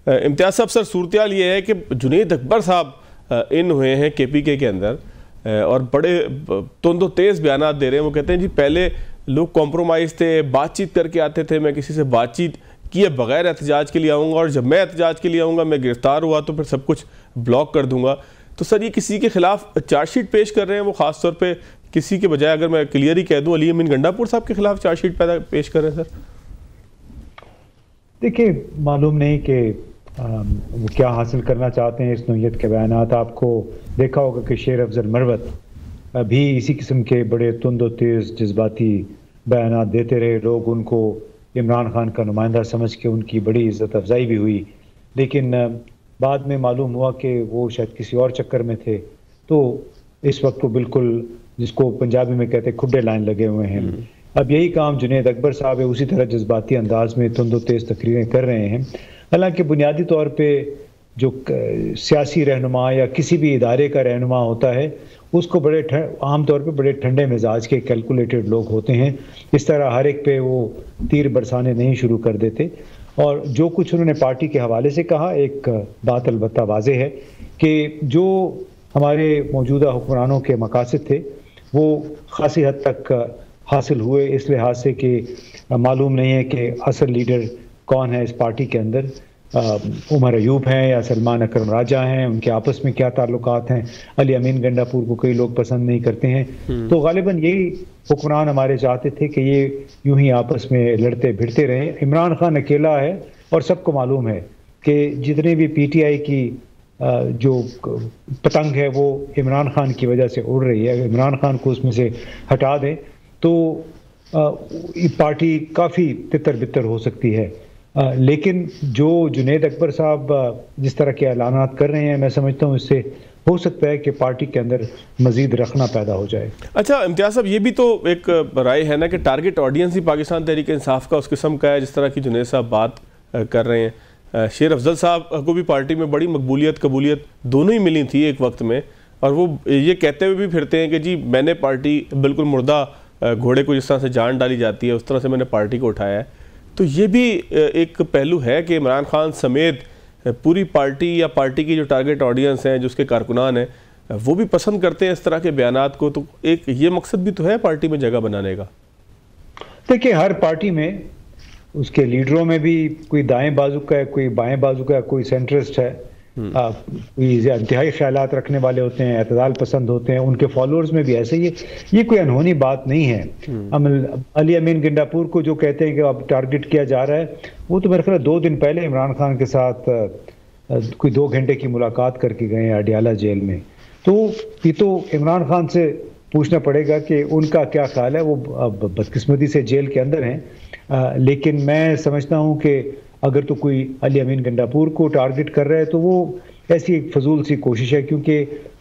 इम्तियाज़ साहब, सर सूरत ये है कि जुनैद अकबर साहब इन हुए हैं KPK के अंदर और बड़े तुंदो तेज़ बयानात दे रहे हैं। वो कहते हैं जी पहले लोग कॉम्प्रोमाइज़ थे, बातचीत करके आते थे, मैं किसी से बातचीत किए बगैर एहतजाज के लिए आऊँगा और जब मैं एहतजाज के लिए आऊँगा, मैं गिरफ्तार हुआ तो फिर सब कुछ ब्लॉक कर दूँगा। तो सर ये किसी के खिलाफ चार्जशीट पेश कर रहे हैं, वो ख़ास तौर पे किसी के बजाय अगर मैं क्लियर ही कह दूँ अली अमीन गंडापुर साहब के खिलाफ चार्जशीट पेश कर रहे हैं। सर देखिए, मालूम नहीं कि वो क्या हासिल करना चाहते हैं इस नौयत के बयानात। आपको देखा होगा कि शेर अफजल मरवत भी इसी किस्म के बड़े तुंदो तेज़ जज्बाती बयानात देते रहे। लोग उनको इमरान खान का नुमाइंदा समझ के उनकी बड़ी इज़्ज़त अफजाई भी हुई, लेकिन बाद में मालूम हुआ कि वो शायद किसी और चक्कर में थे। तो इस वक्त वो बिल्कुल, जिसको पंजाबी में कहते हैं, खुड्डे लाइन लगे हुए हैं। अब यही काम जुनैद अकबर साहब है, उसी तरह जज्बाती अंदाज में तुंदो तेज़ तकरीरें कर रहे हैं। हालांकि बुनियादी तौर पे जो सियासी रहनुमा या किसी भी इदारे का रहनुमा होता है, उसको आम तौर पे बड़े ठंडे मिजाज के कैलकुलेटेड लोग होते हैं। इस तरह हर एक पे वो तीर बरसाने नहीं शुरू कर देते। और जो कुछ उन्होंने पार्टी के हवाले से कहा, एक बात अलबत्ता वाज़े है कि जो हमारे मौजूदा हुक्मरानों के मकासद थे वो खासी हद तक हासिल हुए, इस लिहाज से कि मालूम नहीं है कि असल लीडर कौन है इस पार्टी के अंदर। उमर अयूब हैं या सलमान अकरम राजा हैं, उनके आपस में क्या ताल्लुकात हैं। अली अमीन गंडापुर को कई लोग पसंद नहीं करते हैं। तो गालिबन यही हुक्मरान हमारे चाहते थे कि ये यूं ही आपस में लड़ते भिड़ते रहे। इमरान खान अकेला है और सबको मालूम है कि जितने भी PTI की जो पतंग है वो इमरान खान की वजह से उड़ रही है। इमरान खान को उसमें से हटा दें तो पार्टी काफ़ी तितर बितर हो सकती है। लेकिन जो जुनैद अकबर साहब जिस तरह के ऐलानात कर रहे हैं, मैं समझता हूँ इससे हो सकता है कि पार्टी के अंदर मजीद रखना पैदा हो जाए। अच्छा इम्तियाज़ साहब, ये भी तो एक राय है ना कि टारगेट ऑडियंस ही पाकिस्तान तहरीक इंसाफ का उस किस्म का है जिस तरह की जुनैद साहब बात कर रहे हैं। शेर अफजल साहब को भी पार्टी में बड़ी मकबूलियत कबूलियत दोनों ही मिली थी एक वक्त में, और वो ये कहते हुए भी फिरते हैं कि जी मैंने पार्टी बिल्कुल मुर्दा घोड़े को जिस तरह से जान डाली जाती है उस तरह से मैंने पार्टी को उठाया है। तो ये भी एक पहलू है कि इमरान खान समेत पूरी पार्टी या पार्टी की जो टारगेट ऑडियंस हैं, जो उसके कारकुनान हैं, वो भी पसंद करते हैं इस तरह के बयानात को। तो एक ये मकसद भी तो है पार्टी में जगह बनाने का। देखिए, हर पार्टी में उसके लीडरों में भी कोई दाएं बाजू का है, कोई बाएं बाजू का है, कोई सेंट्रिस्ट है, कोई इंतहाई ख्यालात रखने वाले होते हैं, एतदाल पसंद होते हैं। उनके फॉलोअर्स में भी ऐसे ही। ये कोई अनहोनी बात नहीं है। अली अमीन गंडापुर को जो कहते हैं कि अब टारगेट किया जा रहा है, वो तो मेरे ख्याल 2 दिन पहले इमरान खान के साथ कोई 2 घंटे की मुलाकात करके गए हैं अडियाला जेल में। तो ये तो इमरान खान से पूछना पड़ेगा कि उनका क्या ख्याल है। वो बदकिस्मती से जेल के अंदर हैं, लेकिन मैं समझता हूँ कि अगर तो कोई अली अमीन गंडापुर को टारगेट कर रहा है तो वो ऐसी एक फजूल सी कोशिश है, क्योंकि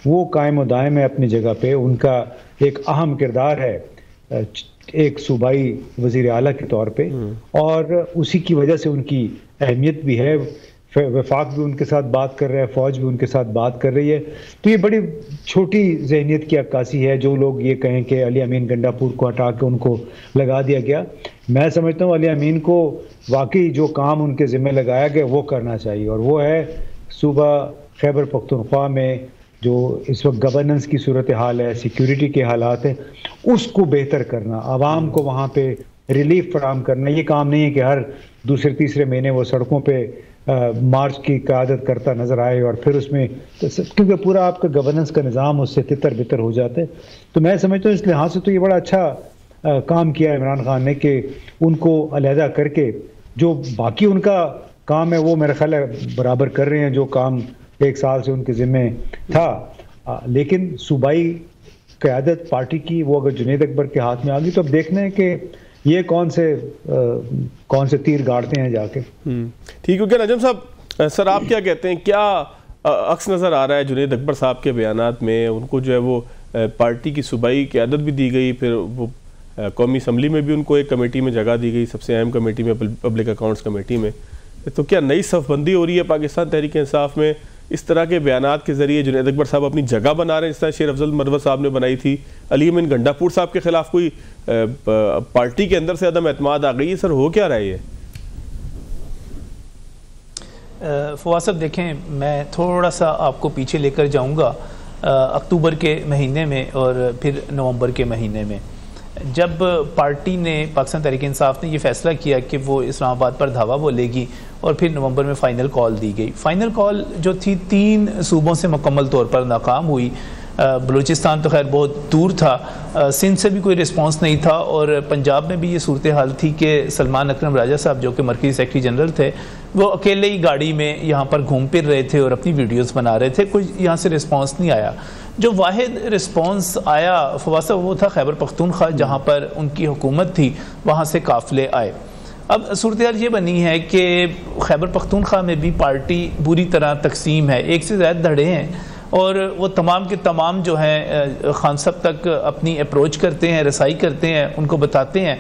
वो कायम और दायम है अपनी जगह पे। उनका एक अहम किरदार है एक सूबाई वजीर आला के तौर पे, और उसी की वजह से उनकी अहमियत भी है। वफाक भी उनके साथ बात कर रहा है, फौज भी उनके साथ बात कर रही है। तो ये बड़ी छोटी जहनियत की अक्कासी है जो लोग ये कहें कि अली अमीन गंडापुर को हटा के उनको लगा दिया गया। मैं समझता हूँ अली अमीन को वाकई जो काम उनके ज़िम्मे लगाया गया वो करना चाहिए, और वो है सूबा खैबर पख्तूनख्वा में जो इस वक्त गवर्नेंस की सूरत हाल है, सिक्योरिटी के हालात हैं, उसको बेहतर करना, आवाम को वहाँ पे रिलीफ फराहम करना। ये काम नहीं है कि हर दूसरे तीसरे महीने वो सड़कों पे मार्च की क़यादत करता नज़र आए और फिर उसमें क्योंकि पूरा आपका गवर्नेंस का निज़ाम उससे तितर बितर हो जाता है। तो मैं समझता हूँ इस लिहाज से तो ये बड़ा अच्छा काम किया इमरान खान ने कि उनको अलहदा करके जो बाकी उनका काम है वो मेरा ख्याल है बराबर कर रहे हैं, जो काम 1 साल से उनके ज़िम्मे था। लेकिन सूबाई क़यादत पार्टी की वो अगर जुनैद अकबर के हाथ में आ गई तो अब देखना है कि ये कौन से तीर गाड़ते हैं जाके। ठीक है नजम साहब, सर आप क्या कहते हैं, क्या अक्स नज़र आ रहा है जुनैद अकबर साहब के बयानात में? उनको जो है वो पार्टी की सूबाई क़यादत भी दी गई, फिर वो कौमी असम्बली में भी उनको एक कमेटी में जगह दी गई, सबसे अहम कमेटी में, पब्लिक अकाउंट्स कमेटी में। तो क्या नई सफ़बंदी हो रही है पाकिस्तान तहरीक इंसाफ में? इस तरह के बयानात के ज़रिए जुनैद अकबर साहब अपनी जगह बना रहे हैं, जिस तरह शेर अफजल मरवत साहब ने बनाई थी। अली अमीन गंडापुर साहब के खिलाफ कोई पार्टी के अंदर से अदम एतमाद आ गई है। सर हो क्या रहा है ये? फवाद साहब देखें, मैं थोड़ा सा आपको पीछे लेकर जाऊंगा अक्टूबर के महीने में और फिर नवंबर के महीने में, जब पार्टी ने पाकिस्तान तहरीक-ए-इंसाफ ने ये फैसला किया कि वो इस्लामाबाद पर धावा बोलेगी और फिर नवंबर में फ़ाइनल कॉल दी गई। फ़ाइनल कॉल जो थी 3 सूबों से मुकम्मल तौर पर नाकाम हुई। बलूचिस्तान तो खैर बहुत दूर था, सिंध से भी कोई रिस्पांस नहीं था, और पंजाब में भी ये सूरत हाल थी कि सलमान अकरम राजा साहब जो कि मरकज़ी सेक्रेटरी जनरल थे, वो अकेले ही गाड़ी में यहाँ पर घूम फिर रहे थे और अपनी वीडियोस बना रहे थे। कोई यहाँ से रिस्पांस नहीं आया। जो वाहिद रिस्पांस आया फवाद साहब वो था खैबर पख्तूनख्वा, जहाँ पर उनकी हुकूमत थी, वहाँ से काफ़िले आए। अब सूरत हाल ये बनी है कि खैबर पख्तूनख्वा में भी पार्टी बुरी तरह तकसीम है, एक से ज़्यादा धड़े हैं, और वो तमाम के तमाम जो हैं खान साहब तक अपनी अप्रोच करते हैं, रसाई करते हैं, उनको बताते हैं,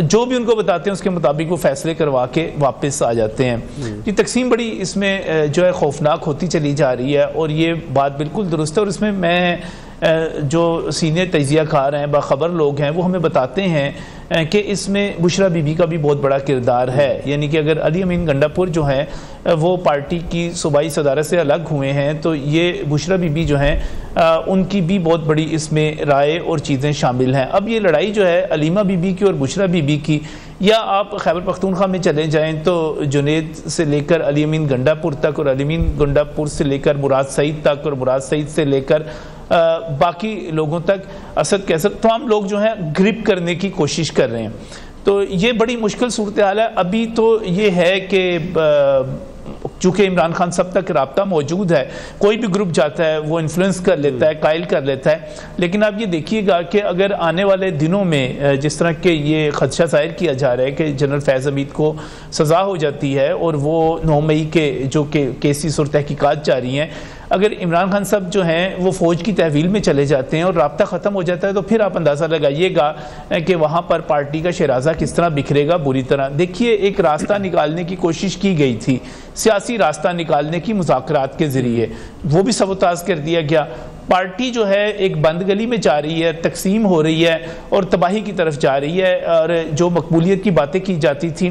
जो भी उनको बताते हैं उसके मुताबिक वो फैसले करवा के वापस आ जाते हैं। ये तकसीम बड़ी इसमें जो है खौफनाक होती चली जा रही है, और ये बात बिल्कुल दुरुस्त है। और इसमें मैं जो सीनियर तजियाकार हैं, बाखबर लोग हैं, वो हमें बताते हैं कि इसमें बुशरा बीबी का भी बहुत बड़ा किरदार है। यानी कि अगर अली अमीन गंडापुर जो हैं वो पार्टी की सूबाई सदारत से अलग हुए हैं, तो ये बुशरा बीबी जो हैं उनकी भी बहुत बड़ी इसमें राय और चीज़ें शामिल हैं। अब ये लड़ाई जो है अलीमा बीबी की और बुशरा बीबी की, या आप खैबर पख्तूनख्वा में चले जाएं तो जुनेद से लेकर अली अमीन गंडापुर तक, और अली अमीन गंडापुर से लेकर मुराद सईद तक, और मुराद सईद से लेकर बाकी लोगों तक, असद कैसर, तमाम लोग जो हैं ग्रिप करने की कोशिश कर रहे हैं। तो ये बड़ी मुश्किल सूरत हाल है। अभी तो ये है कि चूँकि इमरान खान सब तक रब्ता मौजूद है, कोई भी ग्रुप जाता है वो इन्फ्लुएंस कर लेता है, कायल कर लेता है। लेकिन आप ये देखिएगा कि अगर आने वाले दिनों में जिस तरह के ये खदशा जाहिर किया जा रहा है कि जनरल फैज़ हमीद को सज़ा हो जाती है और वो 9 मई के जो कि केसेस और तहकीकात जारी हैं, अगर इमरान खान साहब जो हैं वो फ़ौज की तहवील में चले जाते हैं और रब्ता ख़त्म हो जाता है, तो फिर आप अंदाज़ा लगाइएगा कि वहाँ पर पार्टी का शराजा किस तरह बिखरेगा बुरी तरह। देखिए, एक रास्ता निकालने की कोशिश की गई थी, सियासी रास्ता निकालने की मुज़ाकरात के ज़रिए, वो भी सबूताज़ कर दिया गया। पार्टी जो है एक बंद गली में जा रही है, तकसीम हो रही है और तबाही की तरफ जा रही है। और जो मकबूलियत की बातें की जाती थी,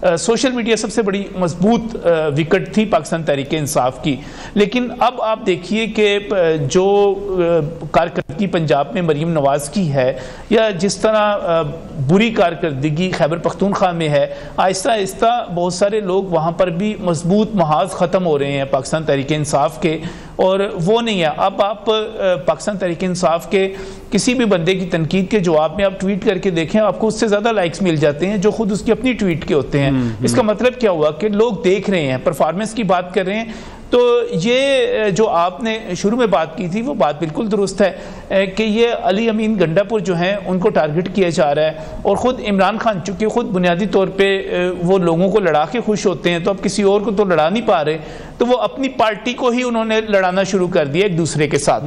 सोशल मीडिया सबसे बड़ी मजबूत विकेट थी पाकिस्तान तहरीक-ए-इंसाफ की। लेकिन अब आप देखिए कि जो कारकर्दगी पंजाब में मरीम नवाज़ की है, या जिस तरह बुरी कारकर्दगी खैबर पख्तूनख्वा में है, आहिस्ता आहिस्ता बहुत सारे लोग वहाँ पर भी मजबूत महाज ख़त्म हो रहे हैं पाकिस्तान तहरीक-ए-इंसाफ के, और वो नहीं है। अब आप पाकिस्तान तहरीक-ए-इंसाफ के किसी भी बंदे की तनकीद के जवाब में आप ट्वीट करके देखें, आपको उससे ज़्यादा लाइक्स मिल जाते हैं जो खुद उसकी अपनी ट्वीट के होते हैं। इसका मतलब क्या हुआ कि लोग देख रहे हैं, परफॉर्मेंस की बात कर रहे हैं। तो ये जो आपने शुरू में बात की थी वो बात बिल्कुल दुरुस्त है कि ये अली अमीन गंडापुर जो हैं उनको टारगेट किया जा रहा है, और ख़ुद इमरान खान चूँकि ख़ुद बुनियादी तौर पे वो लोगों को लड़ा के खुश होते हैं, तो अब किसी और को तो लड़ा नहीं पा रहे, तो वो अपनी पार्टी को ही उन्होंने लड़ाना शुरू कर दिया एक दूसरे के साथ।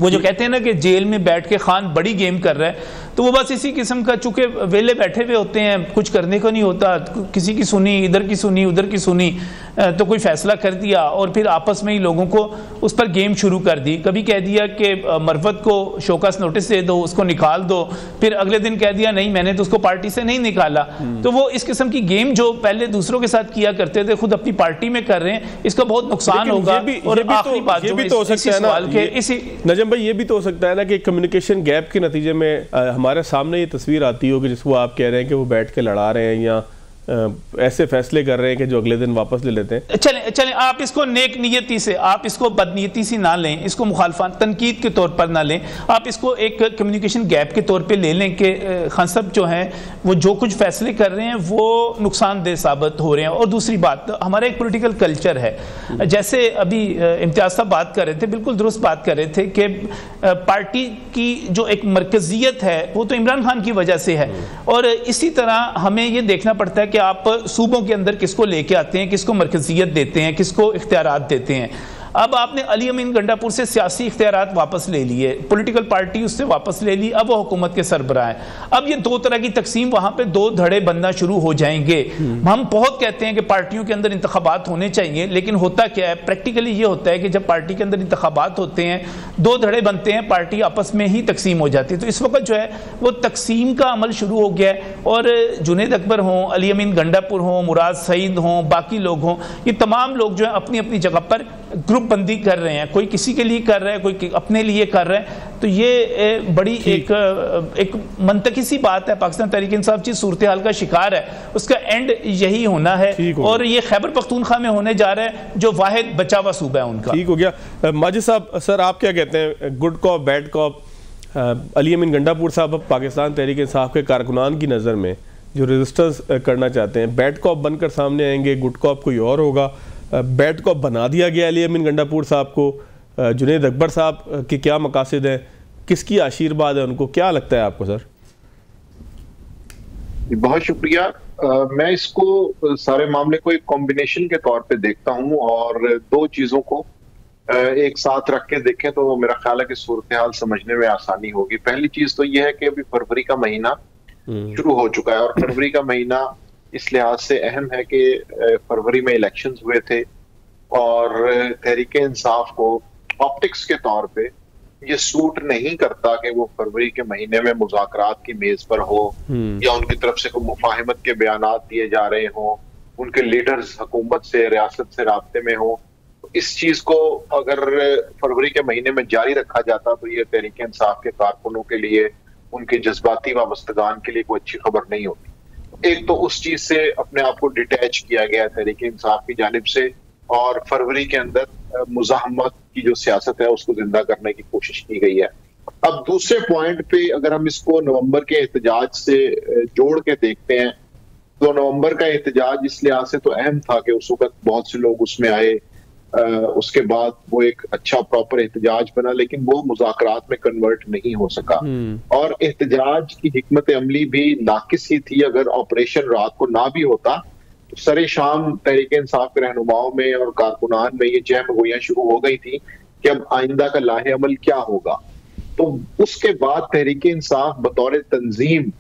वो जो कहते हैं ना कि जेल में बैठ के खान बड़ी गेम कर रहा है, तो वो बस इसी किस्म का, चूँकि वेले बैठे हुए होते हैं, कुछ करने को नहीं होता, किसी की सुनी, इधर की सुनी, उधर की सुनी, तो कोई फैसला कर दिया और फिर आपस में ही लोगों को उस पर गेम शुरू कर दी। कभी कह दिया कि मरवत को शोकस नोटिस दे दो, उसको निकाल दो, फिर अगले दिन कह दिया नहीं मैंने तो उसको पार्टी से नहीं निकाला। तो वो इस किस्म की गेम जो पहले दूसरों के साथ किया करते थे, खुद अपनी पार्टी में कर रहे हैं, इसका बहुत नुकसान होगा। और आखिरी बात जो इसी नजम भाई, ये भी तो हो सकता है ना कि कम्युनिकेशन गैप के नतीजे में हमारे सामने ये तस्वीर आती हो कि जिसको आप कह रहे हैं कि वो बैठ के लड़ा रहे हैं या ऐसे फैसले कर रहे हैं कि जो अगले दिन वापस ले लेते हैं। चलें आप इसको नेक नियति से, आप इसको बदनीयती से ना लें, इसको मुखालफान तनकीद के तौर पर ना लें, आप इसको एक कम्युनिकेशन गैप के तौर पे ले लें कि खान साहब जो हैं वो जो कुछ फैसले कर रहे हैं वो नुकसानदेह साबित हो रहे हैं। और दूसरी बात, हमारा एक पॉलिटिकल कल्चर है, जैसे अभी इम्तियाज साहब बात कर रहे थे, बिल्कुल दुरुस्त बात कर रहे थे कि पार्टी की जो एक मरकजियत है वो तो इमरान खान की वजह से है, और इसी तरह हमें ये देखना पड़ता है कि आप सूबों के अंदर किसको लेके आते हैं, किसको मरकजियत देते हैं, किसको इख्तियारात देते हैं। अब आपने अली अमीन गंडापुर से सियासी इख्तियारात वापस ले लिए, पॉलिटिकल पार्टी उससे वापस ले ली, अब वो हुकूमत के सरबराह हैं। अब ये दो तरह की तकसीम, वहां पे दो धड़े बनना शुरू हो जाएंगे। हम बहुत कहते हैं कि पार्टियों के अंदर इंतखाबात होने चाहिए, लेकिन होता क्या है, प्रैक्टिकली ये होता है कि जब पार्टी के अंदर इंतखाबात होते हैं, दो धड़े बनते हैं, पार्टी आपस में ही तकसीम हो जाती है। तो इस वक्त जो है वो तकसीम का अमल शुरू हो गया है, और जुनैद अकबर हों, अली अमीन गंडापुर हों, मुराद सईद हों, बाकी लोग हों, ये तमाम लोग जो है अपनी अपनी जगह पर ग्रुप बंदी कर रहे हैं। कोई किसी के लिए कर रहा है, कोई अपने लिए कर रहा है। तो ये बड़ी एक मंतकी सी बात है। पाकिस्तान तहरीक इंसाफ जिस सूरत हाल का शिकार है, उसका एंड यही होना है, और ये खैबर पख्तूनख्वा में होने जा रहा है, जो वाहिद बचा हुआ सूबा है उनका। ठीक हो गया। माजिद साहब, सर आप क्या कहते हैं, good cop bad cop? Ali Amin Gandapur साहब अब पाकिस्तान तहरीक इंसाफ के कारकुनान की नज़र में जो रेजिस्टेंस करना चाहते हैं, बैड कॉप बनकर सामने आएंगे, गुड कॉप कोई और होगा? बैड कॉप बना दिया गया अली अमीन गंडापुर साहब को। जुनैद अकबर साहब के क्या मकासद हैं, किसकी आशीर्वाद है उनको, क्या लगता है आपको सर? बहुत शुक्रिया। मैं इसको सारे मामले को एक कॉम्बिनेशन के तौर पे देखता हूं, और दो चीजों को एक साथ रख के देखें तो मेरा ख्याल है कि सूरत हाल समझने में आसानी होगी। पहली चीज तो यह है कि अभी फरवरी का महीना शुरू हो चुका है, और फरवरी का महीना इस लिहाज से अहम है कि फरवरी में इलेक्शंस हुए थे, और तहरीक इंसाफ को ऑप्टिक्स के तौर पे ये सूट नहीं करता कि वो फरवरी के महीने में मुज़ाकरात की मेज पर हो, या उनकी तरफ से कोई मुफाहिमत के बयानात दिए जा रहे हों, उनके लीडर्स हुकूमत से, रियासत से राब्ते में हो। इस चीज को अगर फरवरी के महीने में जारी रखा जाता तो ये तहरीक इंसाफ के कारकुनों के लिए, उनके जज्बाती वाबस्तगान के लिए कोई अच्छी खबर नहीं होती। एक तो उस चीज से अपने आप को डिटैच किया गया तहरीक इंसाफ की जानिब से, और फरवरी के अंदर मुज़ाहमत की जो सियासत है उसको जिंदा करने की कोशिश की गई है। अब दूसरे पॉइंट पे अगर हम इसको नवंबर के एहतजाज से जोड़ के देखते हैं, तो नवंबर का एहतजाज इस लिहाज से तो अहम था कि उस वक्त बहुत से लोग उसमें आए, उसके बाद वो एक अच्छा प्रॉपर एहतजाज बना, लेकिन वो मुज़ाकरात में कन्वर्ट नहीं हो सका। और एहतजाज की हिकमत अमली भी नाकिस ही थी। अगर ऑपरेशन रात को ना भी होता तो सरे शाम तहरीक इंसाफ के रहनुमाओं में और कारकुनान में ये जहमगोइयां शुरू हो गई थी कि अब आइंदा का लाहे अमल क्या होगा। तो उसके बाद तहरीक इंसाफ बतौर तंजीम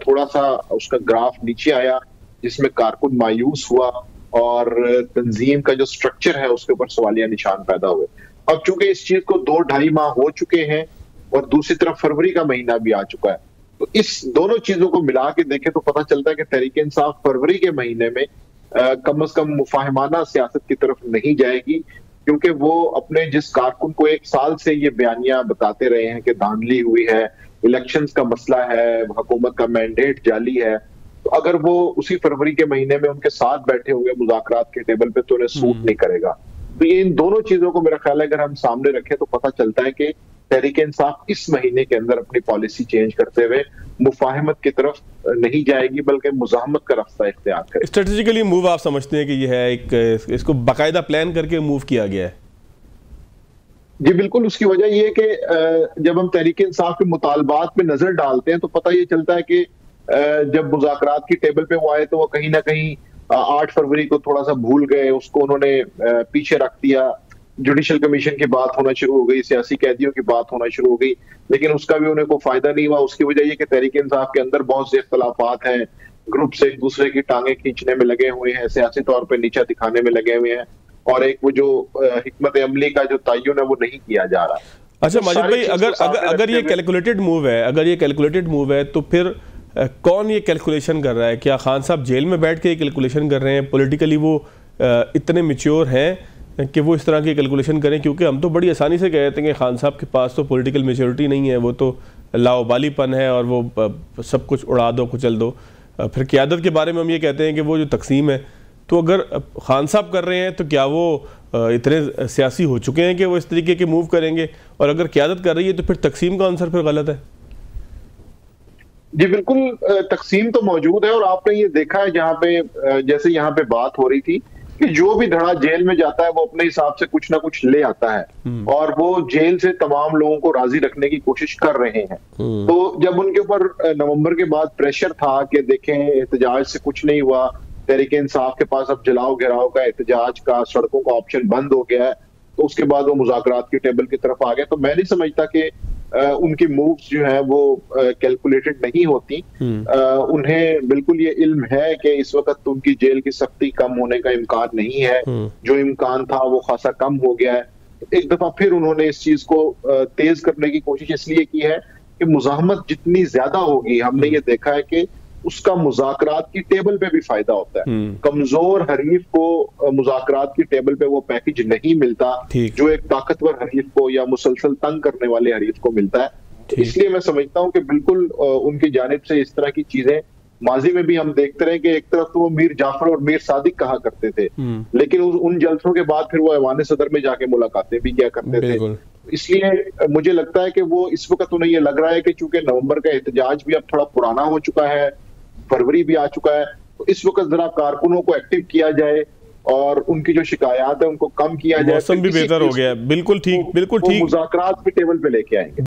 थोड़ा सा उसका ग्राफ नीचे आया, जिसमें कारकुन मायूस हुआ, और तंजीम का जो स्ट्रक्चर है उसके ऊपर सवालिया निशान पैदा हुए। अब चूंकि इस चीज को 2-2.5 माह हो चुके हैं, और दूसरी तरफ फरवरी का महीना भी आ चुका है, तो इस दोनों चीजों को मिला के देखें तो पता चलता है कि तहरीक इंसाफ फरवरी के महीने में कम से कम मुफाहिमाना सियासत की तरफ नहीं जाएगी, क्योंकि वो अपने जिस कारकुन को 1 साल से ये बयानियां बताते रहे हैं कि धांधली हुई है, इलेक्शंस का मसला है, हुकूमत का मैंडेट जाली है, तो अगर वो उसी फरवरी के महीने में उनके साथ बैठे होंगे मुज़ाकरात के टेबल पे तो उन्हें सूट नहीं करेगा। तो ये इन दोनों चीजों को मेरा ख्याल है अगर हम सामने रखें तो पता चलता है कि तहरीक इंसाफ इस महीने के अंदर अपनी पॉलिसी चेंज करते हुए मुफाहिमत की तरफ नहीं जाएगी, बल्कि मुज़ाहमत का रास्ता इख्तियार करेगी। स्ट्रेटेजिकली मूव आप समझते हैं कि ये है एक, इसको बाकायदा प्लान करके मूव किया गया है? जी बिल्कुल। उसकी वजह यह है कि जब हम तहरीक इंसाफ के मुतालबात पे नजर डालते हैं तो पता ये चलता है कि जब मुज़ाकरात की टेबल पे वो आए तो वो कहीं ना कहीं 8 फरवरी को थोड़ा सा भूल गए, उसको उन्होंने पीछे रख दिया। जुडिशल कमीशन की बात होना शुरू हो गई, सियासी कैदियों की बात होना शुरू हो गई, लेकिन उसका भी उन्हें कोई फायदा नहीं हुआ। उसकी वजह यह कि तहरीक इंसाफ के अंदर बहुत से इख्तलाफात हैं, ग्रुप से एक दूसरे की टांगे खींचने में लगे हुए हैं, सियासी तौर पर नीचा दिखाने में लगे हुए हैं, और एक वो जो हिकमत अमली का जो तयन है वो नहीं किया जा रहा। अच्छा माजिद भाई, अगर ये कैलकुलेटेड मूव है, अगर ये कैलकुलेटेड मूव है तो फिर कौन ये कैलकुलेशन कर रहा है? क्या खान साहब जेल में बैठ के ये कैलकुलेशन कर रहे हैं? पॉलिटिकली वो इतने मैच्योर हैं कि वो इस तरह की कैलकुलेशन करें? क्योंकि हम तो बड़ी आसानी से कह देते हैं कि खान साहब के पास तो पॉलिटिकल मैच्योरिटी नहीं है, वो तो लाओबालीपन है और वो सब कुछ उड़ा दो कुचल दो। फिर क़यादत के बारे में हम ये कहते हैं कि वो जो तकसीम है, तो अगर खान साहब कर रहे हैं तो क्या वो इतने सियासी हो चुके हैं कि वो इस तरीके के मूव करेंगे? और अगर क़यादत कर रही है तो फिर तकसीम का आंसर फिर गलत है? जी बिल्कुल, तकसीम तो मौजूद है, और आपने ये देखा है जहाँ पे जैसे यहाँ पे बात हो रही थी कि जो भी धड़ा जेल में जाता है वो अपने हिसाब से कुछ ना कुछ ले आता है, और वो जेल से तमाम लोगों को राजी रखने की कोशिश कर रहे हैं। तो जब उनके ऊपर नवंबर के बाद प्रेशर था कि देखें एहतजाज से कुछ नहीं हुआ, तहरीक इंसाफ के पास अब जलाओ गिराओ का, एहतजाज का, सड़कों का ऑप्शन बंद हो गया है, तो उसके बाद वो मुज़ाकरात की टेबल की तरफ आ गए। तो मैं नहीं समझता कि उनकी मूव्स जो है वो कैलकुलेटेड नहीं होती। उन्हें बिल्कुल ये इल्म है कि इस वक्त उनकी जेल की सख्ती कम होने का इम्कान नहीं है, जो इम्कान था वो खासा कम हो गया है। एक दफा फिर उन्होंने इस चीज को तेज करने की कोशिश इसलिए की है कि मुज़ाहमत जितनी ज्यादा होगी, हमने ये देखा है कि उसका मुज़ाकरात की टेबल पे भी फायदा होता है। कमजोर हरीफ को मुज़ाकरात की टेबल पे वो पैकेज नहीं मिलता जो एक ताकतवर हरीफ को या मुसलसल तंग करने वाले हरीफ को मिलता है। इसलिए मैं समझता हूं कि बिल्कुल उनकी जानिब से इस तरह की चीजें माजी में भी हम देखते रहे कि एक तरफ तो वो मीर जाफर और मीर सादिक कहा करते थे, लेकिन उन जलसों के बाद फिर वो ऐवान सदर में जाके मुलाकातें भी किया करते थे। इसलिए मुझे लगता है कि वो इस वक्त उन्हें ये लग रहा है कि चूंकि नवंबर का एहतजाज भी अब थोड़ा पुराना हो चुका है, फरवरी भी आ चुका है, तो इस वक्त जरा कारकुनों को एक्टिव किया जाए और उनकी जो शिकायत है उनको कम किया जाए। मौसम भी बेहतर हो गया है। बिल्कुल ठीक, बिल्कुल ठीक। मुज़ाकरात की टेबल पे लेके आएंगे।